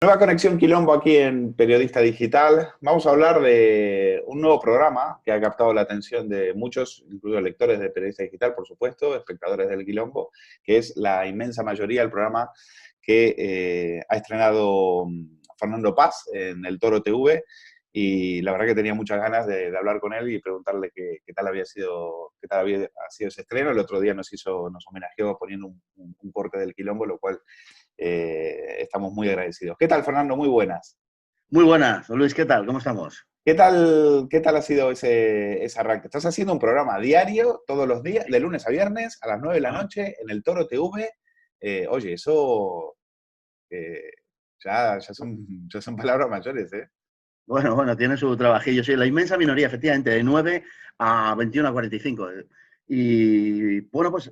Nueva conexión Quilombo aquí en Periodista Digital. Vamos a hablar de un nuevo programa que ha captado la atención de muchos, incluidos lectores de Periodista Digital, por supuesto, espectadores del Quilombo, que es la inmensa mayoría del programa que ha estrenado Fernando Paz en el Toro TV. Y la verdad que tenía muchas ganas de hablar con él y preguntarle qué tal había sido ese estreno. El otro día nos homenajeó poniendo un corte del Quilombo, lo cual estamos muy agradecidos. ¿Qué tal, Fernando? Muy buenas. Muy buenas, don Luis, ¿qué tal? ¿Cómo estamos? ¿Qué tal ha sido ese arranque? Estás haciendo un programa diario, todos los días, de lunes a viernes, a las 9 de la Ah, noche, en el Toro TV. Oye, eso eh, ya son palabras mayores, ¿eh? bueno, tiene su trabajillo. Sí, la inmensa minoría, efectivamente, de 9 a 21 a 45. Y bueno, pues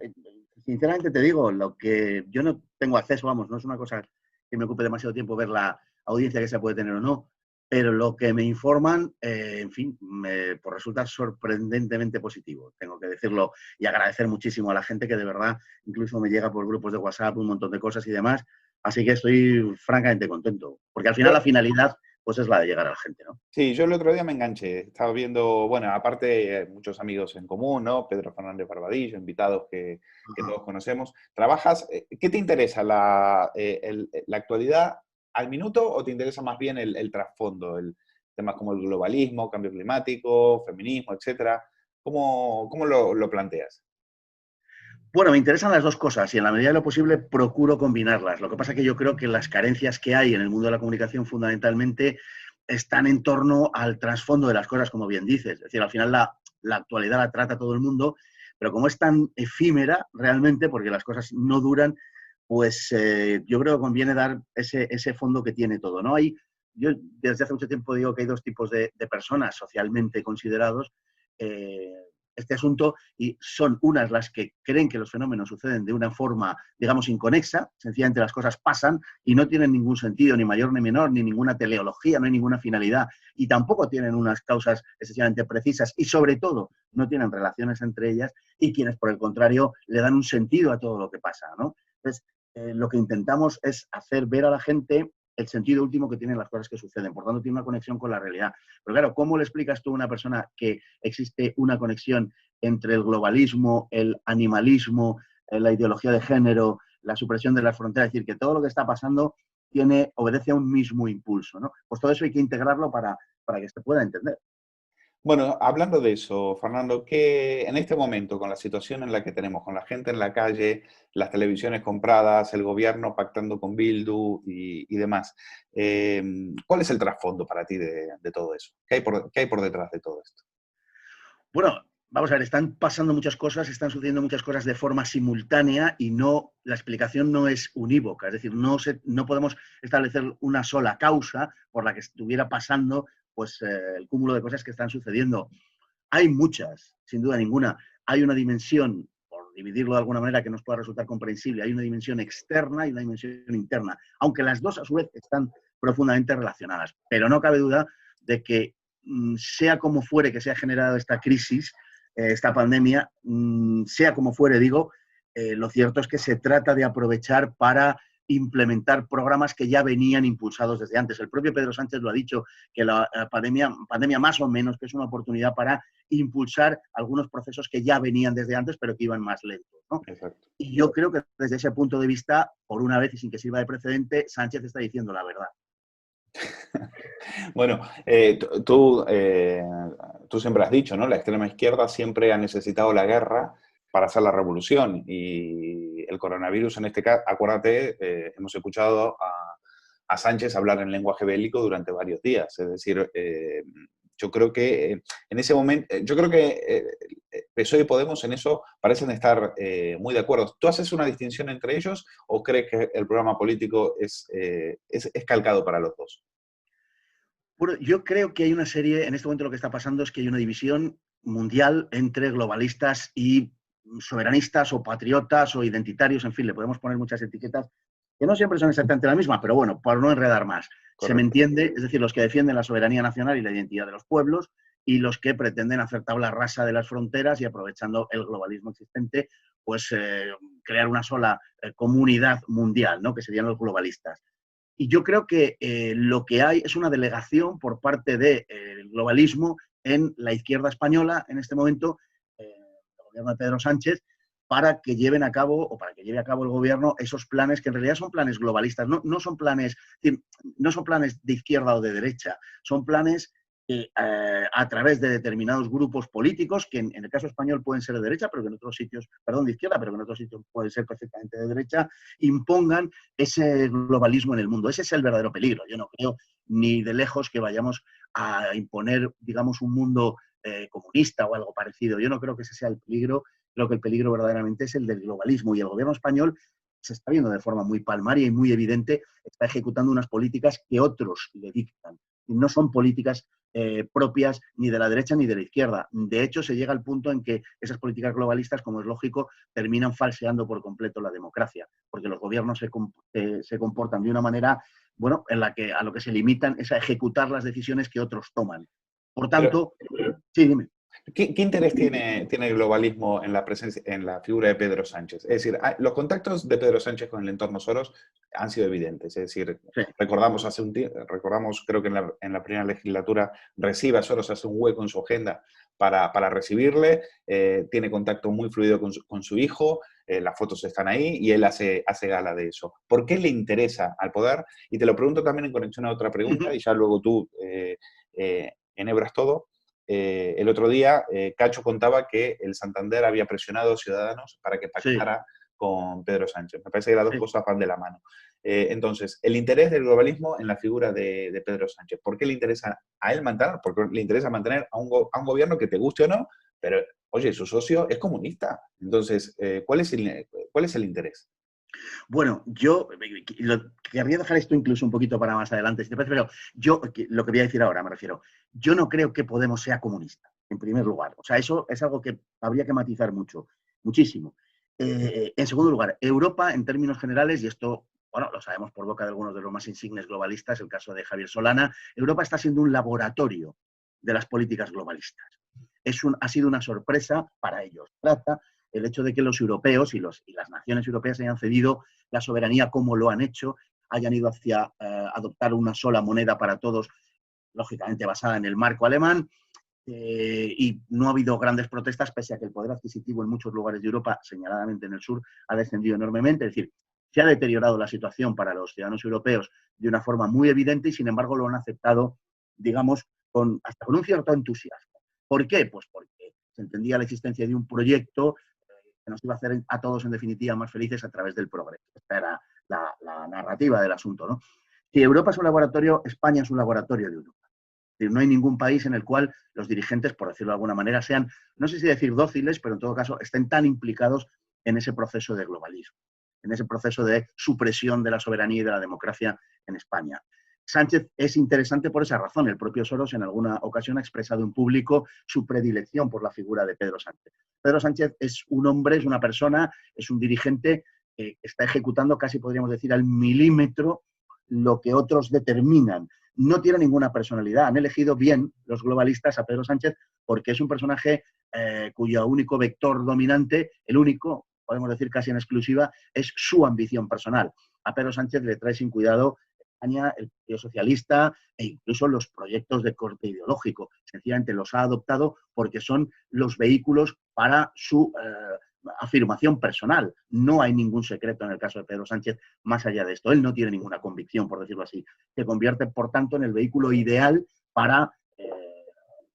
sinceramente te digo, lo que yo no tengo acceso, vamos, no es una cosa que me ocupe demasiado tiempo ver la audiencia que se puede tener o no, pero lo que me informan, en fin, pues resulta sorprendentemente positivo, tengo que decirlo, y agradecer muchísimo a la gente que de verdad incluso me llega por grupos de WhatsApp un montón de cosas y demás. Así que estoy francamente contento, porque al final la Yo, finalidad pues es la de llegar a la gente, ¿no? sí, yo el otro día me enganché. Estaba viendo, bueno, aparte muchos amigos en común, ¿no? Pedro Fernández Barbadillo, invitados que Ajá. todos conocemos. ¿Trabajas? ¿Qué te interesa? ¿La actualidad al minuto o te interesa más bien el trasfondo? Temas como el globalismo, cambio climático, feminismo, etcétera. ¿Cómo lo planteas? Bueno, me interesan las dos cosas y en la medida de lo posible procuro combinarlas. Lo que pasa es que yo creo que las carencias que hay en el mundo de la comunicación fundamentalmente están en torno al trasfondo de las cosas, como bien dices. Es decir, al final la actualidad la trata todo el mundo, pero como es tan efímera realmente, porque las cosas no duran, pues yo creo que conviene dar ese fondo que tiene todo, ¿no? Yo desde hace mucho tiempo digo que hay dos tipos de personas socialmente considerados. Eh, este asunto y son unas las que creen que los fenómenos suceden de una forma, digamos, inconexa, sencillamente las cosas pasan y no tienen ningún sentido, ni mayor ni menor, ni ninguna teleología, no hay ninguna finalidad y tampoco tienen unas causas excesivamente precisas y sobre todo no tienen relaciones entre ellas y quienes por el contrario le dan un sentido a todo lo que pasa, ¿no? Entonces, lo que intentamos es hacer ver a la gente el sentido último que tienen las cosas que suceden. Por tanto, tiene una conexión con la realidad. Pero claro, ¿cómo le explicas tú a una persona que existe una conexión entre el globalismo, el animalismo, la ideología de género, la supresión de las fronteras? Es decir, que todo lo que está pasando obedece a un mismo impulso, ¿no? Pues todo eso hay que integrarlo para que se pueda entender. Bueno, hablando de eso, Fernando, que en este momento, con la situación en la que tenemos, con la gente en la calle, las televisiones compradas, el gobierno pactando con Bildu y demás, ¿cuál es el trasfondo para ti de todo eso? ¿Qué hay por detrás de todo esto? Bueno, vamos a ver, están pasando muchas cosas, están sucediendo muchas cosas de forma simultánea y no, la explicación no es unívoca, es decir, no podemos establecer una sola causa por la que estuviera pasando pues, el cúmulo de cosas que están sucediendo. Hay muchas, sin duda ninguna. Hay una dimensión, por dividirlo de alguna manera que nos pueda resultar comprensible, hay una dimensión externa y una dimensión interna, aunque las dos a su vez están profundamente relacionadas. Pero no cabe duda de que sea como fuere que se ha generado esta crisis, esta pandemia, sea como fuere, digo, lo cierto es que se trata de aprovechar para implementar programas que ya venían impulsados desde antes. El propio Pedro Sánchez lo ha dicho, que la pandemia más o menos que es una oportunidad para impulsar algunos procesos que ya venían desde antes, pero que iban más lentos, ¿no? Exacto. Y yo creo que desde ese punto de vista, por una vez y sin que sirva de precedente, Sánchez está diciendo la verdad. Bueno, tú siempre has dicho, ¿no? La extrema izquierda siempre ha necesitado la guerra para hacer la revolución y el coronavirus en este caso, acuérdate, hemos escuchado a Sánchez hablar en lenguaje bélico durante varios días. Es decir, yo creo que en ese momento, yo creo que PSOE y Podemos en eso parecen estar muy de acuerdo. ¿Tú haces una distinción entre ellos o crees que el programa político es calcado para los dos? Bueno, yo creo que hay una serie, en este momento lo que está pasando es que hay una división mundial entre globalistas y soberanistas o patriotas o identitarios, en fin, le podemos poner muchas etiquetas que no siempre son exactamente la misma, pero bueno, para no enredar más. Se me Correcto. entiende, es decir, los que defienden la soberanía nacional y la identidad de los pueblos y los que pretenden hacer tabla rasa de las fronteras y aprovechando el globalismo existente, pues crear una sola comunidad mundial, ¿no? Que serían los globalistas. Y yo creo que lo que hay es una delegación por parte del globalismo en la izquierda española, en este momento, el gobierno de Pedro Sánchez, para que lleven a cabo, o para que lleve a cabo el gobierno, esos planes que en realidad son planes globalistas, no son planes, no son planes de izquierda o de derecha, son planes a través de determinados grupos políticos, que en el caso español pueden ser de derecha, pero que en otros sitios, perdón, de izquierda, pero que en otros sitios pueden ser perfectamente de derecha, impongan ese globalismo en el mundo. Ese es el verdadero peligro. Yo no creo ni de lejos que vayamos a imponer, digamos, un mundo comunista o algo parecido. Yo no creo que ese sea el peligro. Creo que el peligro verdaderamente es el del globalismo, y el gobierno español se está viendo de forma muy palmaria y muy evidente, está ejecutando unas políticas que otros le dictan. Y no son políticas propias ni de la derecha ni de la izquierda. De hecho, se llega al punto en que esas políticas globalistas, como es lógico, terminan falseando por completo la democracia, porque los gobiernos se comportan de una manera, bueno, en la que a lo que se limitan es a ejecutar las decisiones que otros toman. Por tanto, sí, dime. ¿Qué interés tiene el globalismo en la presencia, en la figura de Pedro Sánchez? Es decir, los contactos de Pedro Sánchez con el entorno Soros han sido evidentes. Es decir, Sí. recordamos creo que en la primera legislatura recibe a Soros, hace un hueco en su agenda para recibirle, tiene contacto muy fluido con su hijo, las fotos están ahí y él hace gala de eso. ¿Por qué le interesa al poder? Y te lo pregunto también en conexión a otra pregunta, y ya luego tú enhebras todo. El otro día, Cacho contaba que el Santander había presionado a Ciudadanos para que pactara con Pedro Sánchez. Me parece que las dos cosas van de la mano. Entonces, el interés del globalismo en la figura de Pedro Sánchez. ¿Por qué le interesa a él mantener? Porque le interesa mantener a un gobierno que te guste o no, pero, oye, su socio es comunista. Entonces, ¿cuál es el interés? Bueno, yo querría dejar esto incluso un poquito para más adelante, si te parece, pero yo lo que voy a decir ahora, me refiero, yo no creo que Podemos sea comunista, en primer lugar. O sea, eso es algo que habría que matizar muchísimo. En segundo lugar, Europa, en términos generales, y esto, bueno, lo sabemos por boca de algunos de los más insignes globalistas, el caso de Javier Solana, Europa está siendo un laboratorio de las políticas globalistas. Ha sido una sorpresa para ellos. Trata el hecho de que los europeos y las naciones europeas hayan cedido la soberanía como lo han hecho, hayan ido hacia adoptar una sola moneda para todos, lógicamente basada en el marco alemán, y no ha habido grandes protestas, pese a que el poder adquisitivo en muchos lugares de Europa, señaladamente en el sur, ha descendido enormemente. Es decir, se ha deteriorado la situación para los ciudadanos europeos de una forma muy evidente y, sin embargo, lo han aceptado, digamos, hasta con un cierto entusiasmo. ¿Por qué? Pues porque se entendía la existencia de un proyecto que nos iba a hacer a todos, en definitiva, más felices a través del progreso. Esta era la narrativa del asunto, ¿no? Si Europa es un laboratorio, España es un laboratorio de Europa. Es decir, no hay ningún país en el cual los dirigentes, por decirlo de alguna manera, sean, no sé si decir dóciles, pero en todo caso estén tan implicados en ese proceso de globalismo, en ese proceso de supresión de la soberanía y de la democracia en España. Sánchez es interesante por esa razón. El propio Soros en alguna ocasión ha expresado en público su predilección por la figura de Pedro Sánchez. Pedro Sánchez es un hombre, es una persona, es un dirigente que está ejecutando casi, podríamos decir, al milímetro lo que otros determinan. No tiene ninguna personalidad. Han elegido bien los globalistas a Pedro Sánchez porque es un personaje cuyo único vector dominante, el único, podemos decir casi en exclusiva, es su ambición personal. A Pedro Sánchez le trae sin cuidado España, el Partido Socialista e incluso los proyectos de corte ideológico. Sencillamente los ha adoptado porque son los vehículos para su afirmación personal. No hay ningún secreto en el caso de Pedro Sánchez más allá de esto. Él no tiene ninguna convicción, por decirlo así. Se convierte, por tanto, en el vehículo ideal para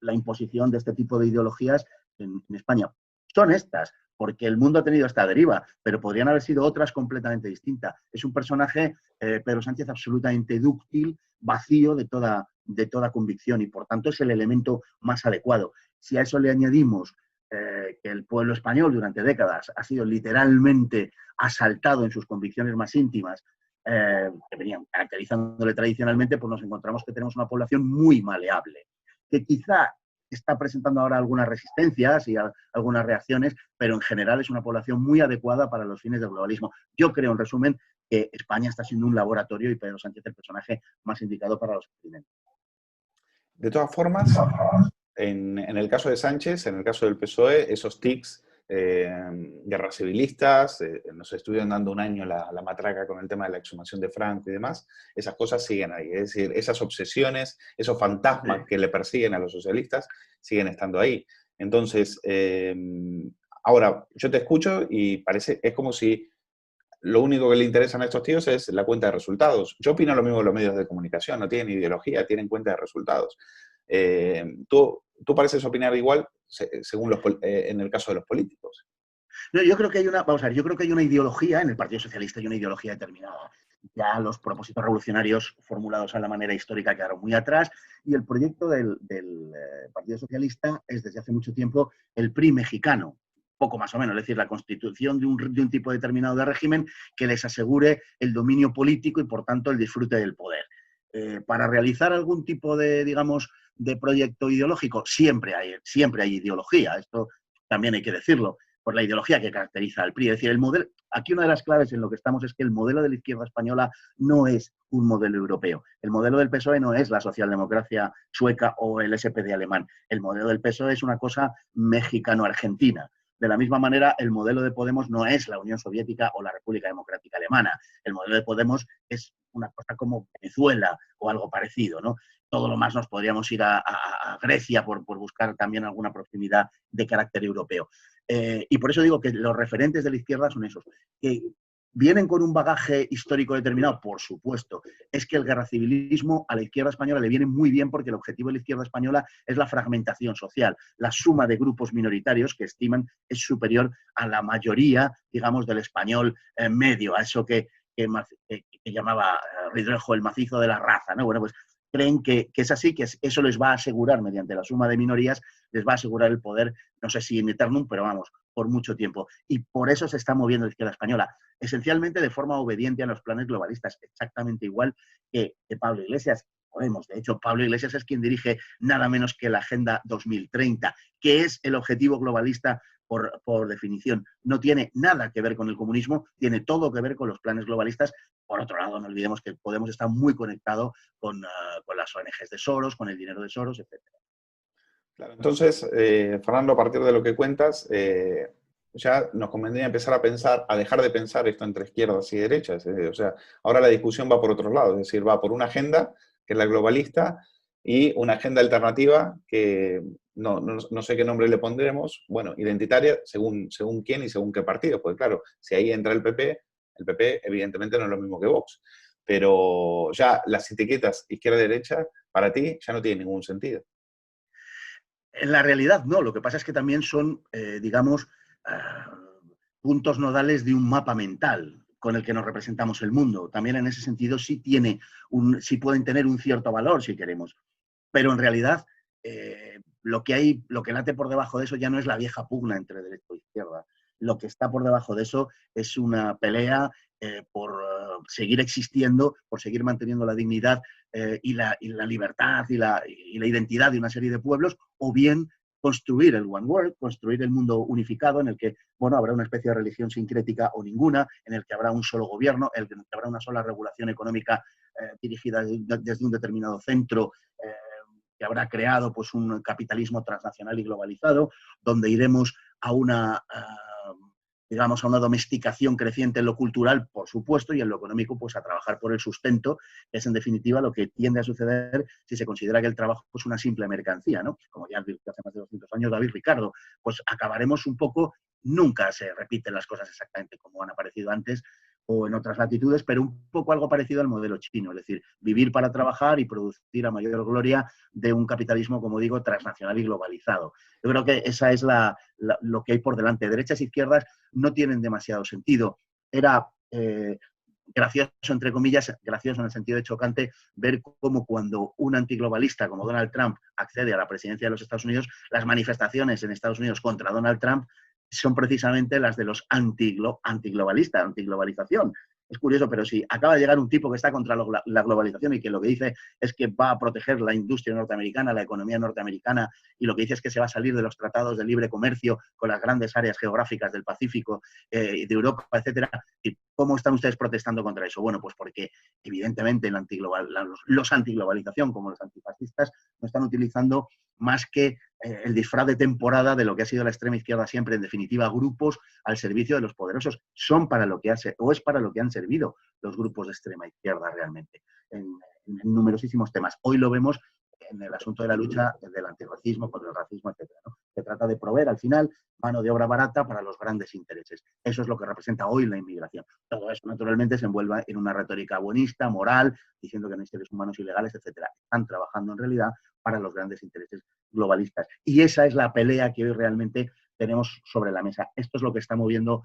la imposición de este tipo de ideologías en España. Son estas, porque el mundo ha tenido esta deriva, pero podrían haber sido otras completamente distintas. Es un personaje, Pedro Sánchez, absolutamente dúctil, vacío de toda convicción, y por tanto es el elemento más adecuado. Si a eso le añadimos que el pueblo español durante décadas ha sido literalmente asaltado en sus convicciones más íntimas, que venían caracterizándole tradicionalmente, pues nos encontramos que tenemos una población muy maleable, que quizá está presentando ahora algunas resistencias y algunas reacciones, pero en general es una población muy adecuada para los fines del globalismo. Yo creo, en resumen, que España está siendo un laboratorio y Pedro Sánchez el personaje más indicado para los experimentos. De todas formas, en el caso de Sánchez, en el caso del PSOE, esos tics guerras civilistas, nos estuvieron dando un año la matraca con el tema de la exhumación de Franco y demás, esas cosas siguen ahí. Es decir, esas obsesiones, esos fantasmas que le persiguen a los socialistas, siguen estando ahí. Entonces, ahora, yo te escucho y es como si lo único que le interesan a estos tíos es la cuenta de resultados. Yo opino lo mismo de los medios de comunicación, no tienen ideología, tienen cuenta de resultados. Tú pareces opinar igual según en el caso de los políticos. No, yo creo que hay vamos a ver, yo creo que hay una ideología, en el Partido Socialista hay una ideología determinada. Ya los propósitos revolucionarios formulados a la manera histórica quedaron muy atrás y el proyecto del Partido Socialista es desde hace mucho tiempo el PRI mexicano, poco más o menos, es decir, la constitución de un tipo determinado de régimen que les asegure el dominio político y, por tanto, el disfrute del poder. Para realizar algún tipo de, digamos, de proyecto ideológico, siempre hay ideología, esto también hay que decirlo, por la ideología que caracteriza al PRI. Es decir, aquí una de las claves en lo que estamos es que el modelo de la izquierda española no es un modelo europeo. El modelo del PSOE no es la socialdemocracia sueca o el SPD alemán. El modelo del PSOE es una cosa mexicano-argentina. De la misma manera, el modelo de Podemos no es la Unión Soviética o la República Democrática Alemana. El modelo de Podemos es una cosa como Venezuela o algo parecido, ¿no? Todo lo más nos podríamos ir a Grecia por buscar también alguna proximidad de carácter europeo. Y por eso digo que los referentes de la izquierda son esos, que vienen con un bagaje histórico determinado, por supuesto. Es que el guerracivilismo a la izquierda española le viene muy bien porque el objetivo de la izquierda española es la fragmentación social. La suma de grupos minoritarios que estiman es superior a la mayoría, digamos, del español medio, a eso que llamaba Ridrejo el macizo de la raza, ¿no? Bueno, pues creen que es así, que eso les va a asegurar, mediante la suma de minorías, les va a asegurar el poder, no sé si in eternum, pero vamos, por mucho tiempo. Y por eso se está moviendo la izquierda española, esencialmente de forma obediente a los planes globalistas, exactamente igual que Pablo Iglesias. Podemos, de hecho, Pablo Iglesias es quien dirige nada menos que la Agenda 2030, que es el objetivo globalista por definición. No tiene nada que ver con el comunismo, tiene todo que ver con los planes globalistas. Por otro lado, no olvidemos que Podemos estar muy conectado con las ONGs de Soros, con el dinero de Soros, etc. Claro, entonces, Fernando, a partir de lo que cuentas, ya nos convendría empezar a dejar de pensar esto entre izquierdas y derechas. O sea, ahora la discusión va por otro lado, es decir, va por una agenda, que es la globalista, y una agenda alternativa que no sé qué nombre le pondremos, bueno, identitaria, según quién y según qué partido, porque claro, si ahí entra el PP evidentemente no es lo mismo que Vox, pero ya las etiquetas izquierda-derecha, para ti, ya no tienen ningún sentido. En la realidad no, lo que pasa es que también son, digamos, puntos nodales de un mapa mental con el que nos representamos el mundo. También en ese sentido sí pueden tener un cierto valor, si queremos. Pero en realidad lo que late por debajo de eso ya no es la vieja pugna entre derecha e izquierda. Lo que está por debajo de eso es una pelea por seguir existiendo, por seguir manteniendo la dignidad y la libertad y la identidad de una serie de pueblos, o bien construir el One World, construir el mundo unificado en el que, bueno, habrá una especie de religión sincrética o ninguna, en el que habrá un solo gobierno, en el que habrá una sola regulación económica dirigida desde un determinado centro que habrá creado pues, un capitalismo transnacional y globalizado, donde iremos a digamos, a una domesticación creciente en lo cultural, por supuesto, y en lo económico, pues a trabajar por el sustento, que es en definitiva lo que tiende a suceder si se considera que el trabajo es una simple mercancía, ¿no? Como ya hace más de 200 años David Ricardo, pues acabaremos un poco, nunca se repiten las cosas exactamente como han aparecido antes o en otras latitudes, pero un poco algo parecido al modelo chino, es decir, vivir para trabajar y producir a mayor gloria de un capitalismo, como digo, transnacional y globalizado. Yo creo que esa es lo que hay por delante. Derechas e izquierdas no tienen demasiado sentido. Era gracioso, entre comillas, gracioso en el sentido de chocante, ver cómo cuando un antiglobalista como Donald Trump accede a la presidencia de los Estados Unidos, las manifestaciones en Estados Unidos contra Donald Trump son precisamente las de los antiglobalistas, antiglobalización. Es curioso, pero si acaba de llegar un tipo que está contra la globalización y que lo que dice es que va a proteger la industria norteamericana, la economía norteamericana, y lo que dice es que se va a salir de los tratados de libre comercio con las grandes áreas geográficas del Pacífico, de Europa, etcétera. ¿Y cómo están ustedes protestando contra eso? Bueno, pues porque evidentemente los antiglobalización, como los antifascistas, no están utilizando más que el disfraz de temporada de lo que ha sido la extrema izquierda siempre, en definitiva, grupos al servicio de los poderosos. Son para lo que es para lo que han servido los grupos de extrema izquierda realmente, en numerosísimos temas. Hoy lo vemos en el asunto de la lucha del antirracismo, contra el racismo, etcétera, ¿no? Se trata de proveer al final mano de obra barata para los grandes intereses. Eso es lo que representa hoy la inmigración. Todo eso, naturalmente, se envuelve en una retórica buenista, moral, diciendo que no hay seres humanos ilegales, etcétera. Están trabajando en realidad para los grandes intereses globalistas. Y esa es la pelea que hoy realmente tenemos sobre la mesa. Esto es lo que está moviendo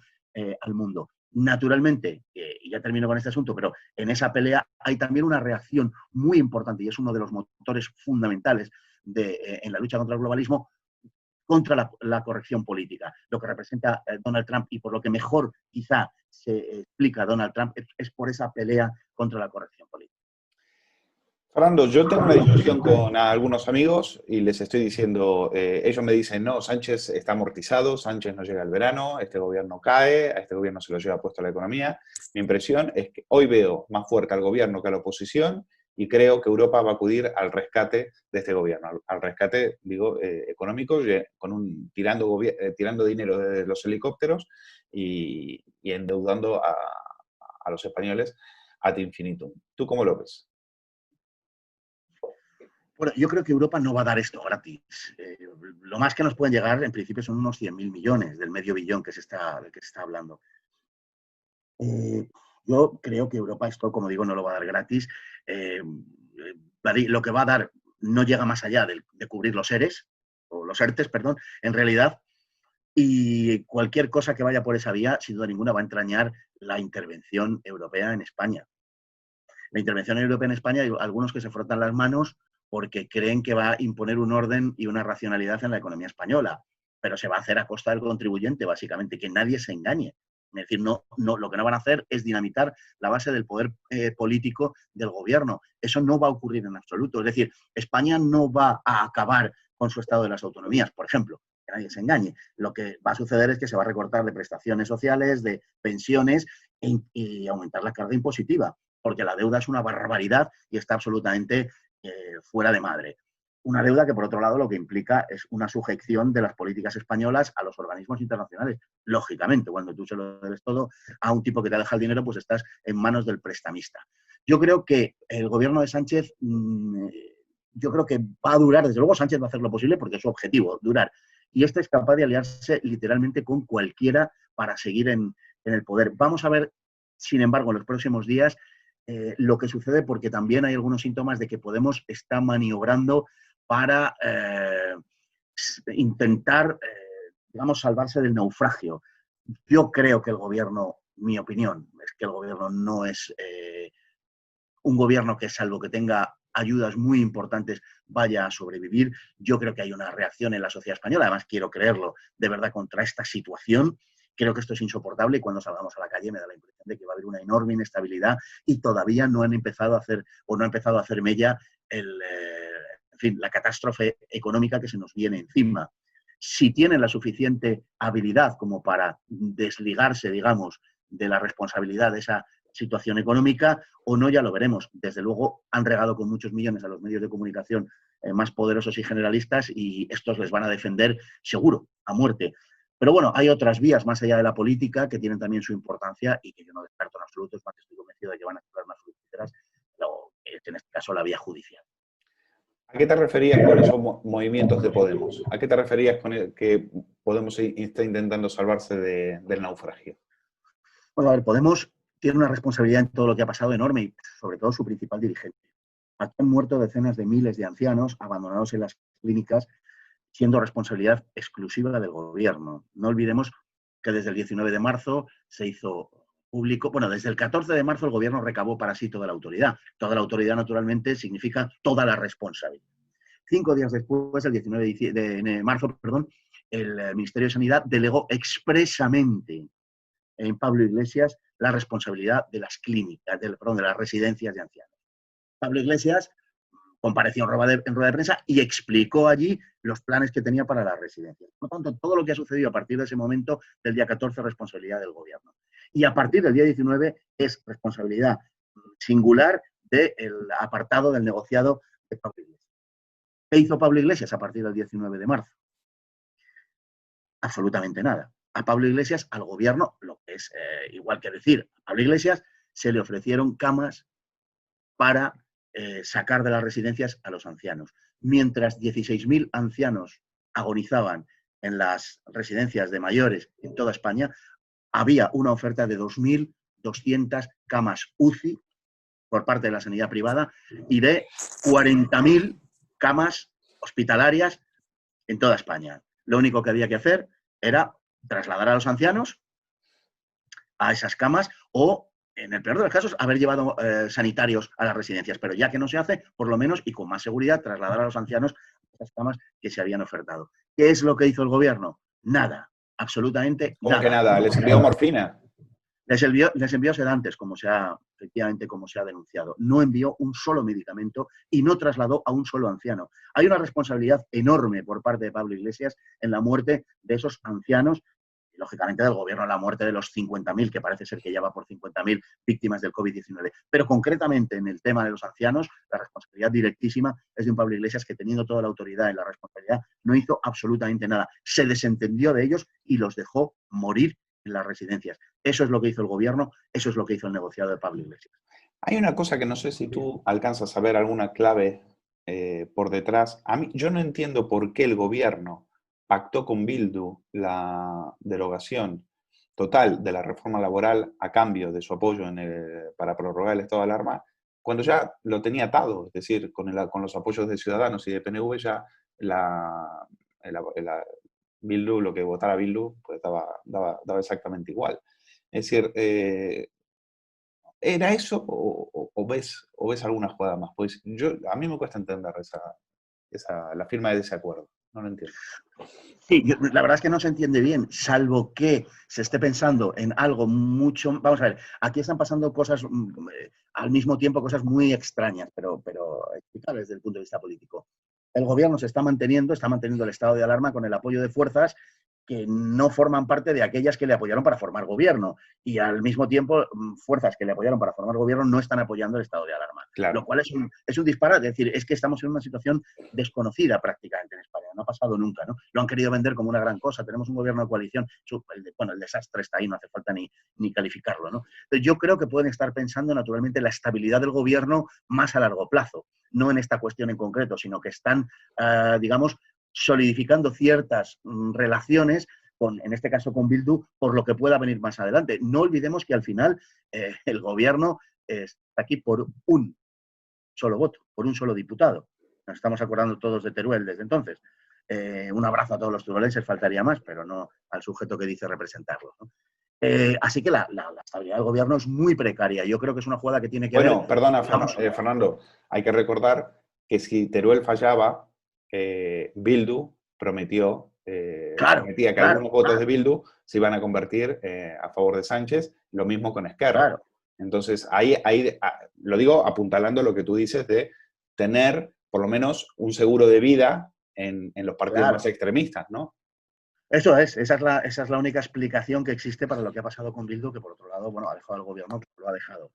al mundo. Naturalmente, y ya termino con este asunto, pero en esa pelea hay también una reacción muy importante y es uno de los motores fundamentales en la lucha contra el globalismo, contra la corrección política. Lo que representa Donald Trump y por lo que mejor quizá se explica Donald Trump es por esa pelea contra la corrección política. Fernando, yo tengo una discusión con algunos amigos y les estoy diciendo, ellos me dicen, no, Sánchez está amortizado, Sánchez no llega al verano, este gobierno cae, a este gobierno se lo lleva puesto la economía. Mi impresión es que hoy veo más fuerte al gobierno que a la oposición y creo que Europa va a acudir al rescate de este gobierno, al rescate, digo, económico, tirando dinero desde los helicópteros y endeudando a los españoles ad infinitum. ¿Tú cómo lo ves? Bueno, yo creo que Europa no va a dar esto gratis. Lo más que nos pueden llegar, en principio, son unos 100.000 millones del medio billón del que se está hablando. Yo creo que Europa esto, como digo, no lo va a dar gratis. Lo que va a dar no llega más allá de cubrir los ERES, o los ERTES, perdón, en realidad, y cualquier cosa que vaya por esa vía, sin duda ninguna, va a entrañar la intervención europea en España. La intervención europea en España, hay algunos que se frotan las manos porque creen que va a imponer un orden y una racionalidad en la economía española, pero se va a hacer a costa del contribuyente, básicamente, que nadie se engañe. Es decir, lo que no van a hacer es dinamitar la base del poder político del gobierno. Eso no va a ocurrir en absoluto. Es decir, España no va a acabar con su estado de las autonomías, por ejemplo, que nadie se engañe. Lo que va a suceder es que se va a recortar de prestaciones sociales, de pensiones y aumentar la carga impositiva, porque la deuda es una barbaridad y está absolutamente fuera de madre. Una deuda que, por otro lado, lo que implica es una sujeción de las políticas españolas a los organismos internacionales. Lógicamente, cuando tú se lo debes todo a un tipo que te deja el dinero, pues estás en manos del prestamista. Yo creo que el gobierno de Sánchez, yo creo que va a durar, desde luego Sánchez va a hacer lo posible porque es su objetivo, durar. Y este es capaz de aliarse literalmente con cualquiera para seguir en el poder. Vamos a ver, sin embargo, en los próximos días lo que sucede, porque también hay algunos síntomas de que Podemos está maniobrando para intentar, digamos, salvarse del naufragio. Yo creo que el gobierno, mi opinión, es que el gobierno no es un gobierno que, salvo que tenga ayudas muy importantes, vaya a sobrevivir. Yo creo que hay una reacción en la sociedad española, además quiero creerlo, de verdad, contra esta situación. Creo que esto es insoportable y cuando salgamos a la calle me da la impresión de que va a haber una enorme inestabilidad y todavía no han empezado a hacer o no ha empezado a hacer mella la catástrofe económica que se nos viene encima. Si tienen la suficiente habilidad como para desligarse, digamos, de la responsabilidad de esa situación económica o no, ya lo veremos. Desde luego han regado con muchos millones a los medios de comunicación más poderosos y generalistas y estos les van a defender seguro, a muerte. Pero bueno, hay otras vías más allá de la política que tienen también su importancia y que yo no descarto en absoluto, es más que estoy convencido de que van a ser más fructíferas, en este caso la vía judicial. ¿A qué te referías con esos movimientos de Podemos? ¿A qué te referías con que Podemos está intentando salvarse del naufragio? Bueno, a ver, Podemos tiene una responsabilidad en todo lo que ha pasado enorme y sobre todo su principal dirigente. Aquí han muerto decenas de miles de ancianos abandonados en las clínicas, siendo responsabilidad exclusiva del gobierno. No olvidemos que desde el 19 de marzo se hizo público, bueno, desde el 14 de marzo el gobierno recabó para sí toda la autoridad. Toda la autoridad, naturalmente, significa toda la responsabilidad. 5 días después, el 19 de marzo, el Ministerio de Sanidad delegó expresamente en Pablo Iglesias la responsabilidad de las clínicas, de las residencias de ancianos. Pablo Iglesias compareció en rueda de prensa y explicó allí los planes que tenía para las residencias. Por lo tanto, todo lo que ha sucedido a partir de ese momento, del día 14, es responsabilidad del gobierno. Y a partir del día 19 es responsabilidad singular del apartado del negociado de Pablo Iglesias. ¿Qué hizo Pablo Iglesias a partir del 19 de marzo? Absolutamente nada. A Pablo Iglesias, al gobierno, lo que es igual que decir, a Pablo Iglesias se le ofrecieron camas para sacar de las residencias a los ancianos. Mientras 16.000 ancianos agonizaban en las residencias de mayores en toda España, había una oferta de 2.200 camas UCI por parte de la sanidad privada y de 40.000 camas hospitalarias en toda España. Lo único que había que hacer era trasladar a los ancianos a esas camas o, en el peor de los casos, haber llevado sanitarios a las residencias. Pero ya que no se hace, por lo menos, y con más seguridad, trasladar a los ancianos a esas camas que se habían ofertado. ¿Qué es lo que hizo el gobierno? Nada, absolutamente ¿Cómo nada. que nada? ¿Les envió morfina? Les envió sedantes, efectivamente, como se ha denunciado. No envió un solo medicamento y no trasladó a un solo anciano. Hay una responsabilidad enorme por parte de Pablo Iglesias en la muerte de esos ancianos, y lógicamente del gobierno en la muerte de los 50.000, que parece ser que ya va por 50.000 víctimas del COVID-19. Pero concretamente en el tema de los ancianos, la responsabilidad directísima es de un Pablo Iglesias que, teniendo toda la autoridad y la responsabilidad, no hizo absolutamente nada. Se desentendió de ellos y los dejó morir en las residencias. Eso es lo que hizo el gobierno, eso es lo que hizo el negociado de Pablo Iglesias. Hay una cosa que no sé si tú alcanzas a ver alguna clave por detrás. Yo no entiendo por qué el gobierno pactó con Bildu la derogación total de la reforma laboral a cambio de su apoyo para prorrogar el estado de alarma, cuando ya lo tenía atado, es decir, con los apoyos de Ciudadanos y de PNV ya Bildu, lo que votara Bildu, pues daba exactamente igual. Es decir, ¿era eso o ves alguna jugada más? Pues a mí me cuesta entender la firma de ese acuerdo. No lo entiendo. Sí, la verdad es que no se entiende bien, salvo que se esté pensando en algo mucho... Vamos a ver, aquí están pasando cosas al mismo tiempo, cosas muy extrañas, pero explicables desde el punto de vista político. El gobierno se está manteniendo el estado de alarma con el apoyo de fuerzas que no forman parte de aquellas que le apoyaron para formar gobierno. Y al mismo tiempo, fuerzas que le apoyaron para formar gobierno no están apoyando el estado de alarma. Claro. Lo cual es un disparate. Es decir, es que estamos en una situación desconocida prácticamente en España. No ha pasado nunca, ¿no? Lo han querido vender como una gran cosa. Tenemos un gobierno de coalición. El desastre está ahí, no hace falta ni calificarlo, ¿no? Entonces, yo creo que pueden estar pensando, naturalmente, la estabilidad del gobierno más a largo plazo. No en esta cuestión en concreto, sino que están, digamos, solidificando ciertas relaciones, en este caso con Bildu, por lo que pueda venir más adelante. No olvidemos que al final el gobierno está aquí por un solo voto, por un solo diputado. Nos estamos acordando todos de Teruel desde entonces. Un abrazo a todos los teruelenses, faltaría más, pero no al sujeto que dice representarlo, ¿no? Así que la estabilidad del gobierno es muy precaria. Yo creo que es una jugada que tiene que ver... Bueno, perdona, Fernando, hay que recordar que si Teruel fallaba, Bildu prometía que algunos votos de Bildu se iban a convertir a favor de Sánchez, lo mismo con Esquerra. Claro. Entonces, ahí lo digo apuntalando lo que tú dices de tener por lo menos un seguro de vida en los partidos más extremistas, ¿no? Eso es, esa es la única explicación que existe para lo que ha pasado con Bildu, que por otro lado, bueno, ha dejado al gobierno, pero lo ha dejado.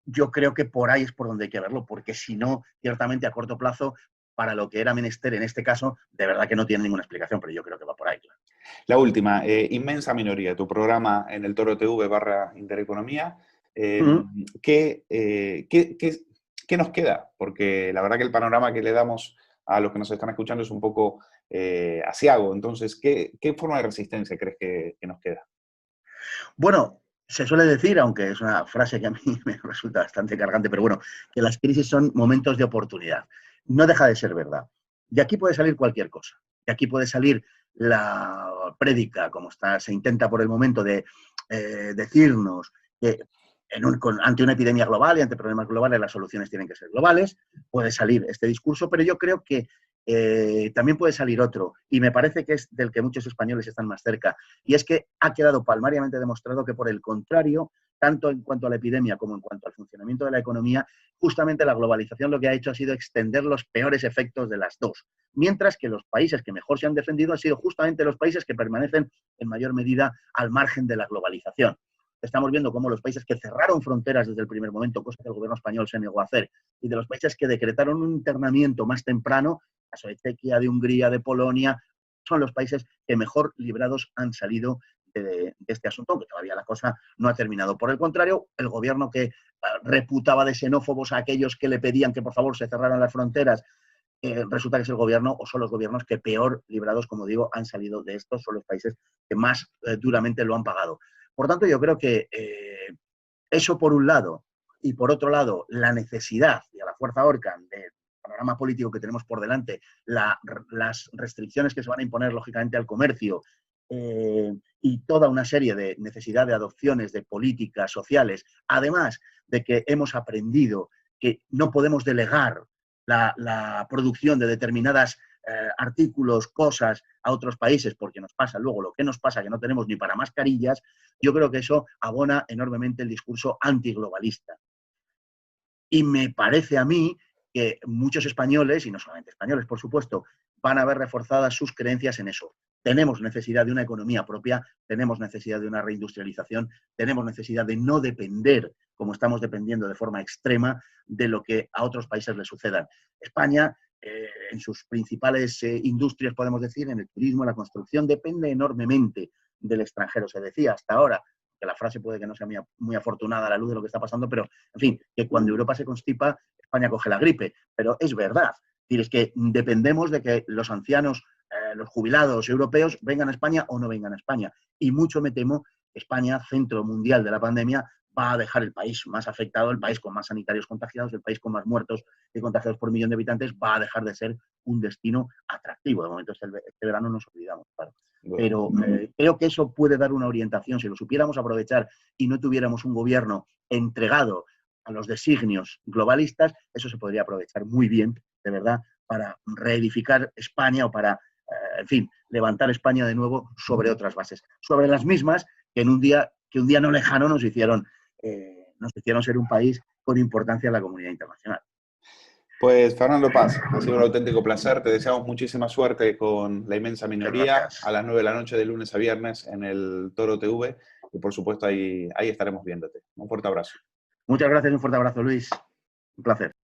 Yo creo que por ahí es por donde hay que verlo, porque si no, ciertamente a corto plazo, para lo que era menester en este caso, de verdad que no tiene ninguna explicación, pero yo creo que va por ahí. Claro. La última, inmensa minoría, tu programa en el Toro TV /Intereconomía, ¿qué nos queda? Porque la verdad que el panorama que le damos a los que nos están escuchando es un poco asiago. Entonces, ¿qué forma de resistencia crees que nos queda? Bueno, se suele decir, aunque es una frase que a mí me resulta bastante cargante, pero bueno, que las crisis son momentos de oportunidad. No deja de ser verdad. De aquí puede salir cualquier cosa. De aquí puede salir la prédica, como se intenta por el momento, de decirnos que ante una epidemia global y ante problemas globales las soluciones tienen que ser globales. Puede salir este discurso, pero yo creo que también puede salir otro, y me parece que es del que muchos españoles están más cerca, y es que ha quedado palmariamente demostrado que, por el contrario, tanto en cuanto a la epidemia como en cuanto al funcionamiento de la economía, justamente la globalización lo que ha hecho ha sido extender los peores efectos de las dos, mientras que los países que mejor se han defendido han sido justamente los países que permanecen en mayor medida al margen de la globalización. estamos viendo cómo los países que cerraron fronteras desde el primer momento, cosa que el gobierno español se negó a hacer, y de los países que decretaron un internamiento más temprano, caso de Chequia, de Hungría, de Polonia, son los países que mejor librados han salido de este asunto, aunque todavía la cosa no ha terminado. Por el contrario, el gobierno que reputaba de xenófobos a aquellos que le pedían que por favor se cerraran las fronteras, resulta que es el gobierno o son los gobiernos que peor librados, como digo, han salido de estos, son los países que más duramente lo han pagado. Por tanto, yo creo que eso por un lado, y por otro lado, la necesidad y a la fuerza Orcan del panorama político que tenemos por delante, las restricciones que se van a imponer lógicamente al comercio y toda una serie de necesidad de adopciones de políticas sociales, además de que hemos aprendido que no podemos delegar la producción de determinadas artículos, cosas a otros países, porque nos pasa luego lo que nos pasa, que no tenemos ni para mascarillas, yo creo que eso abona enormemente el discurso antiglobalista. Y me parece a mí que muchos españoles, y no solamente españoles, por supuesto, van a ver reforzadas sus creencias en eso. Tenemos necesidad de una economía propia, tenemos necesidad de una reindustrialización, tenemos necesidad de no depender, como estamos dependiendo de forma extrema, de lo que a otros países le sucedan. España, en sus principales industrias, podemos decir, en el turismo, en la construcción, depende enormemente del extranjero. Se decía hasta ahora, que la frase puede que no sea muy afortunada a la luz de lo que está pasando, pero, en fin, que cuando Europa se constipa, España coge la gripe. Pero es verdad. Es que dependemos de que los ancianos, los jubilados europeos vengan a España o no vengan a España. Y mucho me temo que España, centro mundial de la pandemia, va a dejar el país más afectado, el país con más sanitarios contagiados, el país con más muertos y contagiados por millón de habitantes, va a dejar de ser un destino atractivo. De momento, este verano nos olvidamos, claro. Pero creo que eso puede dar una orientación. Si lo supiéramos aprovechar y no tuviéramos un gobierno entregado a los designios globalistas, eso se podría aprovechar muy bien, de verdad, para reedificar España o para, en fin, levantar España de nuevo sobre otras bases. Sobre las mismas que un día no lejano nos hicieron ser un país con importancia en la comunidad internacional. Pues Fernando Paz, ha sido un auténtico placer. Te deseamos muchísima suerte con La Inmensa Minoría a las 9 de la noche de lunes a viernes en el Toro TV y por supuesto ahí estaremos viéndote. Un fuerte abrazo. Muchas gracias, un fuerte abrazo, Luis. Un placer.